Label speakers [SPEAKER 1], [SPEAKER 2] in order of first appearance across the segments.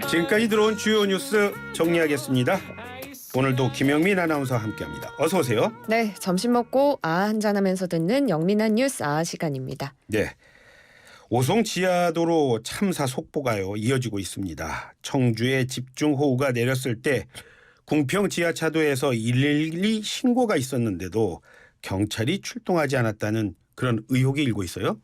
[SPEAKER 1] 지금까지 들어온 주요 뉴스 정리하겠습니다. 오늘도 김영민 아나운서와 함께합니다. 어서 오세요.
[SPEAKER 2] 네, 점심 먹고 한잔하면서 듣는 영민한 뉴스 시간입니다.
[SPEAKER 1] 네, 오송 지하도로 참사 속보가요 이어지고 있습니다. 청주에 집중호우가 내렸을 때 궁평 지하차도에서 112 신고가 있었는데도 경찰이 출동하지 않았다는 그런 의혹이 일고 있어요.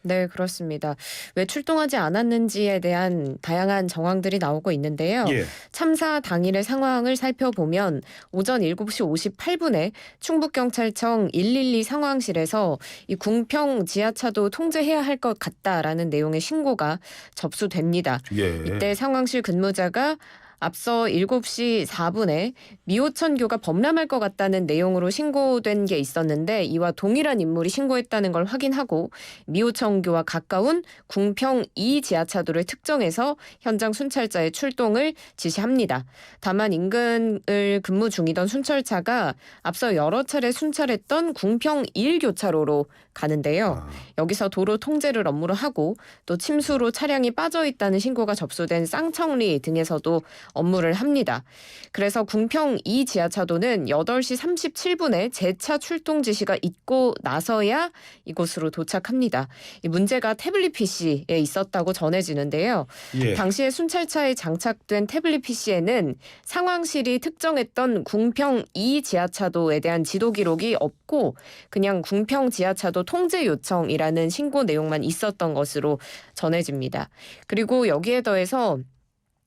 [SPEAKER 2] 네, 그렇습니다. 왜 출동하지 않았는지에 대한 다양한 정황들이 나오고 있는데요.
[SPEAKER 1] 예.
[SPEAKER 2] 참사 당일의 상황을 살펴보면 오전 7시 58분에 충북경찰청 112 상황실에서 이 궁평 지하차도 통제해야 할 것 같다라는 내용의 신고가 접수됩니다.
[SPEAKER 1] 예.
[SPEAKER 2] 이때 상황실 근무자가 앞서 7시 4분에 미호천교가 범람할 것 같다는 내용으로 신고된 게 있었는데 이와 동일한 인물이 신고했다는 걸 확인하고 미호천교와 가까운 궁평 2 지하차도를 특정해서 현장 순찰자의 출동을 지시합니다. 다만 인근을 근무 중이던 순찰차가 앞서 여러 차례 순찰했던 궁평 1 교차로로 가는데요. 여기서 도로 통제를 업무로 하고 또 침수로 차량이 빠져 있다는 신고가 접수된 쌍청리 등에서도 업무를 합니다. 그래서 궁평 2 지하차도는 8시 37분에 재차 출동 지시가 있고 나서야 이곳으로 도착합니다. 이 문제가 태블릿 PC에 있었다고 전해지는데요.
[SPEAKER 1] 예.
[SPEAKER 2] 당시에 순찰차에 장착된 태블릿 PC에는 상황실이 특정했던 궁평 2 지하차도에 대한 지도 기록이 없고 그냥 궁평 지하차도 통제 요청이라는 신고 내용만 있었던 것으로 전해집니다. 그리고 여기에 더해서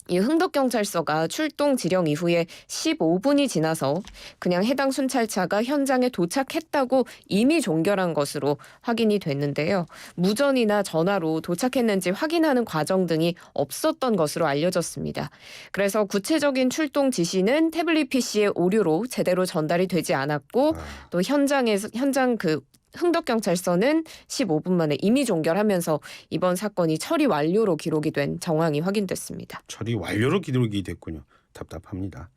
[SPEAKER 2] 이 흥덕경찰서가 출동 지령 이후에 15분이 지나서 그냥 해당 순찰차가 현장에 도착했다고 이미 종결한 것으로 확인이 됐는데요. 무전이나 전화로 도착했는지 확인하는 과정 등이 없었던 것으로 알려졌습니다. 그래서 구체적인 출동 지시는 태블릿 PC의 오류로 제대로 전달이 되지 않았고 또 현장 흥덕경찰서는 15분 만에 이미 종결하면서 이번 사건이 처리 완료로 기록이 된 정황이 확인됐습니다.
[SPEAKER 1] 처리 완료로 기록이 됐군요. 답답합니다.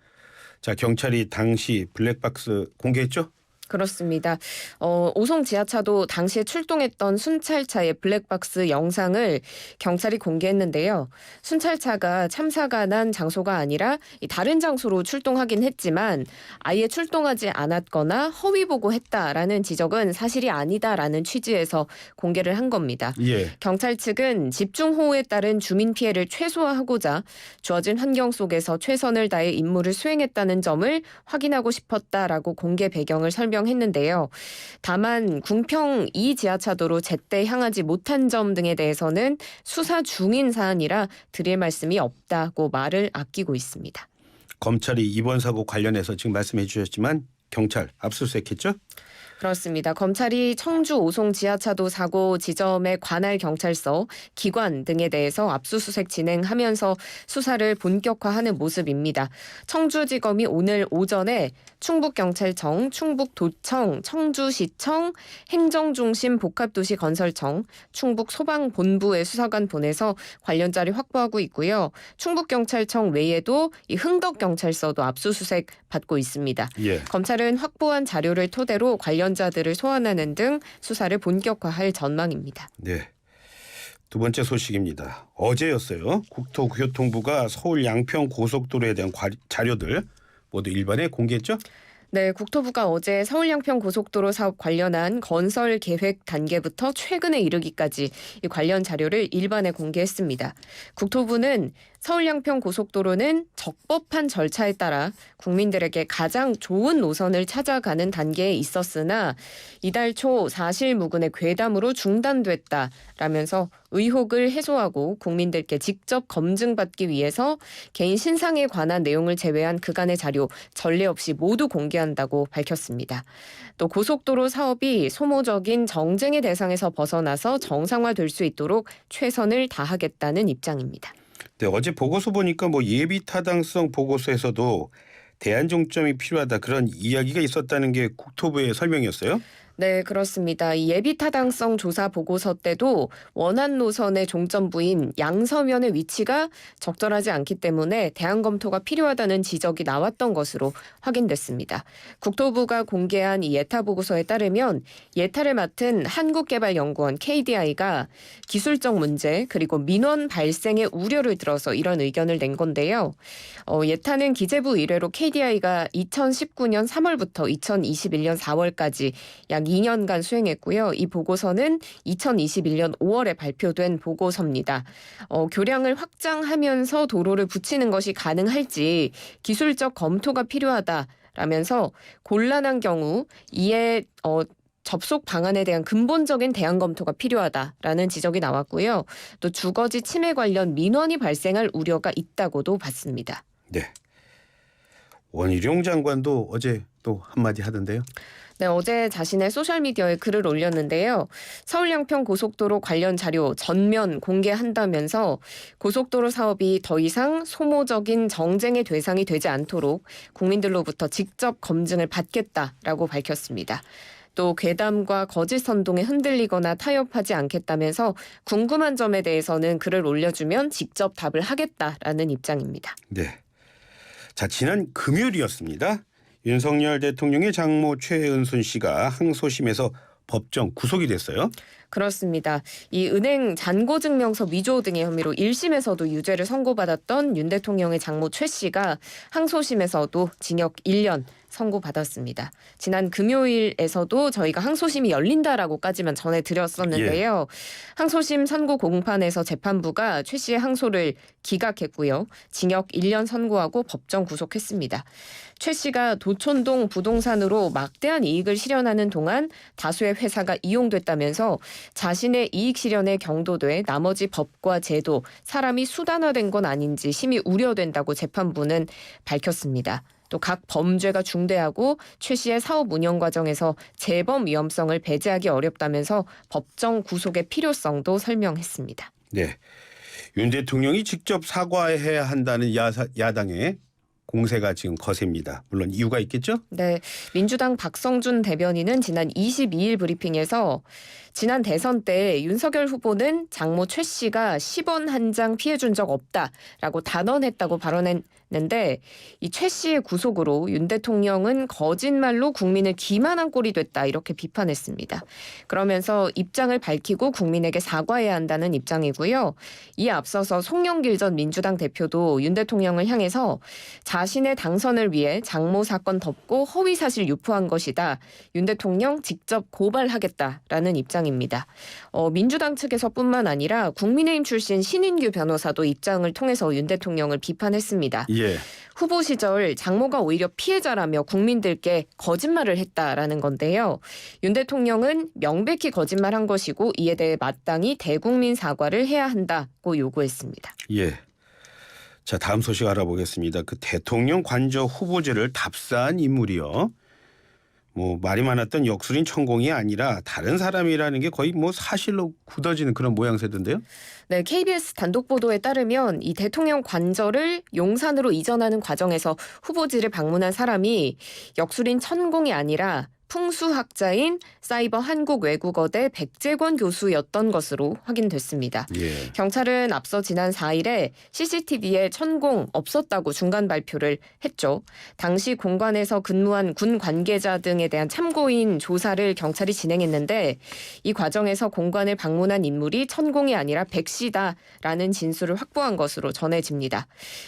[SPEAKER 1] 자, 경찰이 당시 블랙박스 공개했죠?
[SPEAKER 2] 그렇습니다. 오송 지하차도 당시에 출동했던 순찰차의 블랙박스 영상을 경찰이 공개했는데요. 순찰차가 참사가 난 장소가 아니라 다른 장소로 출동하긴 했지만 아예 출동하지 않았거나 허위 보고했다라는 지적은 사실이 아니다라는 취지에서 공개를 한 겁니다.
[SPEAKER 1] 예.
[SPEAKER 2] 경찰 측은 집중호우에 따른 주민 피해를 최소화하고자 주어진 환경 속에서 최선을 다해 임무를 수행했다는 점을 확인하고 싶었다라고 공개 배경을 설명했는데요. 다만 궁평 2 지하차도로 제때 향하지 못한 점 등에 대해서는 수사 중인 사안이라 드릴 말씀이 없다고 말을 아끼고 있습니다.
[SPEAKER 1] 검찰이 이번 사고 관련해서 지금 말씀해 주셨지만 경찰 압수수색했죠?
[SPEAKER 2] 그렇습니다. 검찰이 청주 오송 지하차도 사고 지점의 관할 경찰서, 기관 등에 대해서 압수수색 진행하면서 수사를 본격화하는 모습입니다. 청주지검이 오늘 오전에 충북경찰청, 충북도청, 청주시청, 행정중심 복합도시건설청, 충북소방본부의 수사관 보내서 관련 자료 확보하고 있고요. 충북경찰청 외에도 이 흥덕경찰서도 압수수색 받고 있습니다.
[SPEAKER 1] 예.
[SPEAKER 2] 검찰은 확보한 자료를 토대로 관련자들을 소환하는 등 수사를 본격화할 전망입니다.
[SPEAKER 1] 네. 두 번째 소식입니다. 어제였어요. 국토교통부가 서울 양평 고속도로에 대한 자료들 모두 일반에 공개했죠?
[SPEAKER 2] 네, 국토부가 어제 서울 양평 고속도로 사업 관련한 건설 계획 단계부터 최근에 이르기까지 이 관련 자료를 일반에 공개했습니다. 국토부는 서울 양평 고속도로는 적법한 절차에 따라 국민들에게 가장 좋은 노선을 찾아가는 단계에 있었으나 이달 초 사실무근의 괴담으로 중단됐다라면서 의혹을 해소하고 국민들께 직접 검증받기 위해서 개인 신상에 관한 내용을 제외한 그간의 자료 전례 없이 모두 공개한다고 밝혔습니다. 또 고속도로 사업이 소모적인 정쟁의 대상에서 벗어나서 정상화될 수 있도록 최선을 다하겠다는 입장입니다.
[SPEAKER 1] 네, 어제 보고서 보니까 예비 타당성 보고서에서도 대안 종점이 필요하다 그런 이야기가 있었다는 게 국토부의 설명이었어요?
[SPEAKER 2] 네, 그렇습니다. 이 예비타당성 조사 보고서 때도 원안 노선의 종점부인 양서면의 위치가 적절하지 않기 때문에 대안 검토가 필요하다는 지적이 나왔던 것으로 확인됐습니다. 국토부가 공개한 이 예타 보고서에 따르면 예타를 맡은 한국개발연구원 KDI가 기술적 문제 그리고 민원 발생의 우려를 들어서 이런 의견을 낸 건데요. 예타는 기재부 의뢰로 KDI가 2019년 3월부터 2021년 4월까지 약 2년간 수행했고요. 이 보고서는 2021년 5월에 발표된 보고서입니다. 교량을 확장하면서 도로를 붙이는 것이 가능할지 기술적 검토가 필요하다라면서 곤란한 경우 이에 접속 방안에 대한 근본적인 대안 검토가 필요하다라는 지적이 나왔고요. 또 주거지 침해 관련 민원이 발생할 우려가 있다고도 봤습니다.
[SPEAKER 1] 네. 원희룡 장관도 어제 또 한마디 하던데요.
[SPEAKER 2] 네, 어제 자신의 소셜미디어에 글을 올렸는데요. 서울 양평 고속도로 관련 자료 전면 공개한다면서 고속도로 사업이 더 이상 소모적인 정쟁의 대상이 되지 않도록 국민들로부터 직접 검증을 받겠다라고 밝혔습니다. 또 괴담과 거짓 선동에 흔들리거나 타협하지 않겠다면서 궁금한 점에 대해서는 글을 올려주면 직접 답을 하겠다라는 입장입니다.
[SPEAKER 1] 네. 자, 지난 금요일이었습니다. 윤석열 대통령의 장모 최은순 씨가 항소심에서 법정 구속이 됐어요.
[SPEAKER 2] 그렇습니다. 이 은행 잔고증명서 위조 등의 혐의로 1심에서도 유죄를 선고받았던 윤 대통령의 장모 최 씨가 항소심에서도 징역 1년 선고받았습니다. 지난 금요일에서도 저희가 항소심이 열린다라고까지만 전해드렸었는데요. 항소심 선고 공판에서 재판부가 최 씨의 항소를 기각했고요. 징역 1년 선고하고 법정 구속했습니다. 최 씨가 도촌동 부동산으로 막대한 이익을 실현하는 동안 다수의 회사가 이용됐다면서 자신의 이익 실현에 경도돼 나머지 법과 제도, 사람이 수단화된 건 아닌지 심히 우려된다고 재판부는 밝혔습니다. 또 각 범죄가 중대하고 최 씨의 사업 운영 과정에서 재범 위험성을 배제하기 어렵다면서 법정 구속의 필요성도 설명했습니다.
[SPEAKER 1] 네. 윤 대통령이 직접 사과해야 한다는 야당의 공세가 지금 거셉니다. 물론 이유가 있겠죠?
[SPEAKER 2] 네, 민주당 박성준 대변인은 지난 22일 브리핑에서 지난 대선 때 윤석열 후보는 장모 최 씨가 10원 한 장 피해준 적 없다라고 단언했다고 발언했는데 이 최 씨의 구속으로 윤 대통령은 거짓말로 국민을 기만한 꼴이 됐다 이렇게 비판했습니다. 그러면서 입장을 밝히고 국민에게 사과해야 한다는 입장이고요. 이에 앞서서 송영길 전 민주당 대표도 윤 대통령을 향해서 자신의 당선을 위해 장모 사건 덮고 허위사실 유포한 것이다. 윤 대통령 직접 고발하겠다라는 입장입니다. 민주당 측에서뿐만 아니라 국민의힘 출신 신인규 변호사도 입장을 통해서 윤 대통령을 비판했습니다.
[SPEAKER 1] 예.
[SPEAKER 2] 후보 시절 장모가 오히려 피해자라며 국민들께 거짓말을 했다라는 건데요. 윤 대통령은 명백히 거짓말한 것이고 이에 대해 마땅히 대국민 사과를 해야 한다고 요구했습니다.
[SPEAKER 1] 예. 자, 다음 소식 알아보겠습니다. 그 대통령 관저 후보제를 답사한 인물이요. 뭐 말이 많았던 역술인 천공이 아니라 다른 사람이라는 게 거의 뭐 사실로 굳어지는 그런 모양새던데요.
[SPEAKER 2] 네, KBS 단독 보도에 따르면 이 대통령 관저를 용산으로 이전하는 과정에서 후보지를 방문한 사람이 역술인 천공이 아니라 풍수학자인 사이버 한국외국어대 백재권 교수였던 것으로 확인됐습니다.
[SPEAKER 1] 예.
[SPEAKER 2] 경찰은 앞서 지난 4일에 CCTV에 천공 없었다고 중간 발표를 했죠. 당시 공관에서 근무한 군 관계자 등에 대한 참고인 조사를 경찰이 진행했는데 이 과정에서 공관을 방문한 인물이 천공이 아니라 백 씨다라는 진술을 확보한 것으로 전해집니다.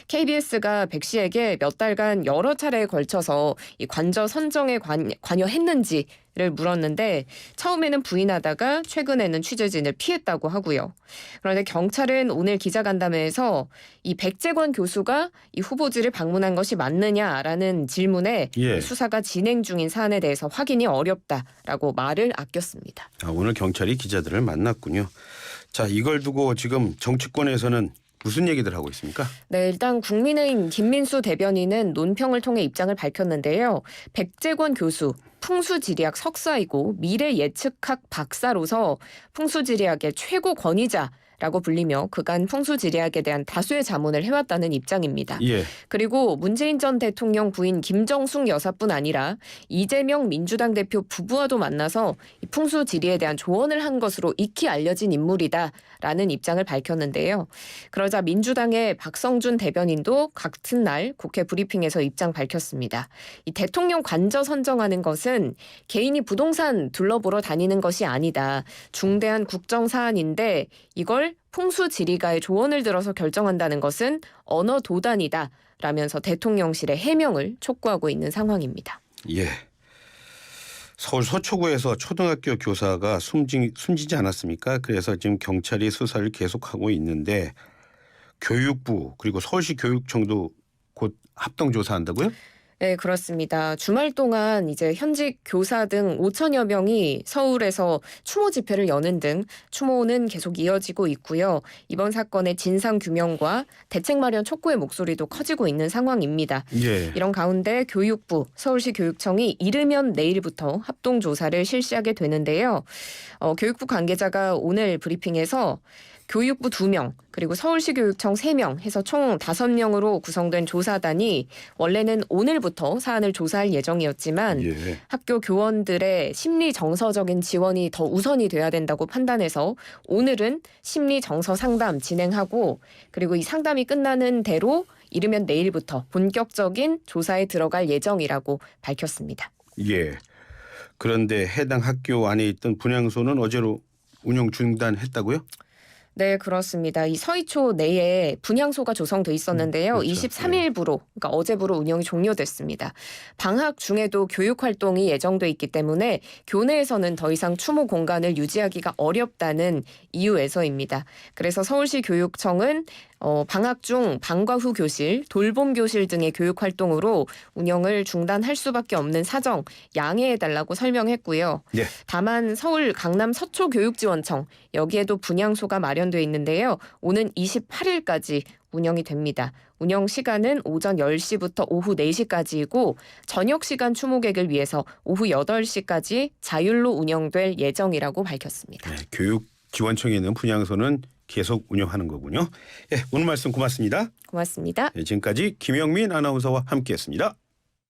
[SPEAKER 2] KBS가 백 씨에게 몇 달간 여러 차례에 걸쳐서 이 관저 선정에 관여했는지를 물었는데 처음에는 부인하다가 최근에는 취재진을 피했다고 하고요. 그런데 경찰은 오늘 기자간담회에서 이 백재권 교수가 이 후보지를 방문한 것이 맞느냐라는 질문에
[SPEAKER 1] 예.
[SPEAKER 2] 수사가 진행 중인 사안에 대해서 확인이 어렵다라고 말을 아꼈습니다.
[SPEAKER 1] 오늘 경찰이 기자들을 만났군요. 자, 이걸 두고 지금 정치권에서는 무슨 얘기들 하고 있습니까?
[SPEAKER 2] 네, 일단 국민의힘 김민수 대변인은 논평을 통해 입장을 밝혔는데요. 백재권 교수, 풍수지리학 석사이고 미래 예측학 박사로서 풍수지리학의 최고 권위자 라고 불리며 그간 풍수지리학에 대한 다수의 자문을 해왔다는 입장입니다.
[SPEAKER 1] 예.
[SPEAKER 2] 그리고 문재인 전 대통령 부인 김정숙 여사뿐 아니라 이재명 민주당 대표 부부와도 만나서 이 풍수지리에 대한 조언을 한 것으로 익히 알려진 인물이다라는 입장을 밝혔는데요. 그러자 민주당의 박성준 대변인도 같은 날 국회 브리핑에서 입장 밝혔습니다. 이 대통령 관저 선정하는 것은 개인이 부동산 둘러보러 다니는 것이 아니다. 중대한 국정 사안인데 이걸 풍수지리가의 조언을 들어서 결정한다는 것은 언어 도단이다 라면서 대통령실의 해명을 촉구하고 있는 상황입니다.
[SPEAKER 1] 예. 서울 서초구에서 초등학교 교사가 숨지지 않았습니까? 그래서 지금 경찰이 수사를 계속하고 있는데 교육부 그리고 서울시 교육청도 곧 합동 조사한다고요?
[SPEAKER 2] 네, 그렇습니다. 주말 동안 이제 현직 교사 등 5천여 명이 서울에서 추모 집회를 여는 등 추모는 계속 이어지고 있고요. 이번 사건의 진상 규명과 대책 마련 촉구의 목소리도 커지고 있는 상황입니다.
[SPEAKER 1] 예.
[SPEAKER 2] 이런 가운데 교육부, 서울시 교육청이 이르면 내일부터 합동 조사를 실시하게 되는데요. 교육부 관계자가 오늘 브리핑에서 교육부 2명 그리고 서울시 교육청 3명 해서 총 5명으로 구성된 조사단이 원래는 오늘부터 사안을 조사할 예정이었지만
[SPEAKER 1] 예.
[SPEAKER 2] 학교 교원들의 심리 정서적인 지원이 더 우선이 돼야 된다고 판단해서 오늘은 심리 정서 상담 진행하고 그리고 이 상담이 끝나는 대로 이르면 내일부터 본격적인 조사에 들어갈 예정이라고 밝혔습니다.
[SPEAKER 1] 예. 그런데 해당 학교 안에 있던 분향소는 어제로 운영 중단했다고요?
[SPEAKER 2] 네, 그렇습니다. 이 서희초 내에 분향소가 조성돼 있었는데요.
[SPEAKER 1] 그렇죠.
[SPEAKER 2] 23일부로, 그러니까 어제부로 운영이 종료됐습니다. 방학 중에도 교육 활동이 예정돼 있기 때문에 교내에서는 더 이상 추모 공간을 유지하기가 어렵다는 이유에서입니다. 그래서 서울시 교육청은 방학 중 방과 후 교실, 돌봄 교실 등의 교육 활동으로 운영을 중단할 수밖에 없는 사정 양해해달라고 설명했고요.
[SPEAKER 1] 예.
[SPEAKER 2] 다만 서울 강남 서초교육지원청 여기에도 분향소가 마련돼 있는데요. 오는 28일까지 운영이 됩니다. 운영 시간은 오전 10시부터 오후 4시까지이고 저녁 시간 추모객을 위해서 오후 8시까지 자율로 운영될 예정이라고 밝혔습니다.
[SPEAKER 1] 네, 교육지원청에 있는 분향소는 계속 운영하는 거군요. 예, 오늘 말씀 고맙습니다.
[SPEAKER 2] 고맙습니다.
[SPEAKER 1] 네, 지금까지 김영민 아나운서와 함께했습니다.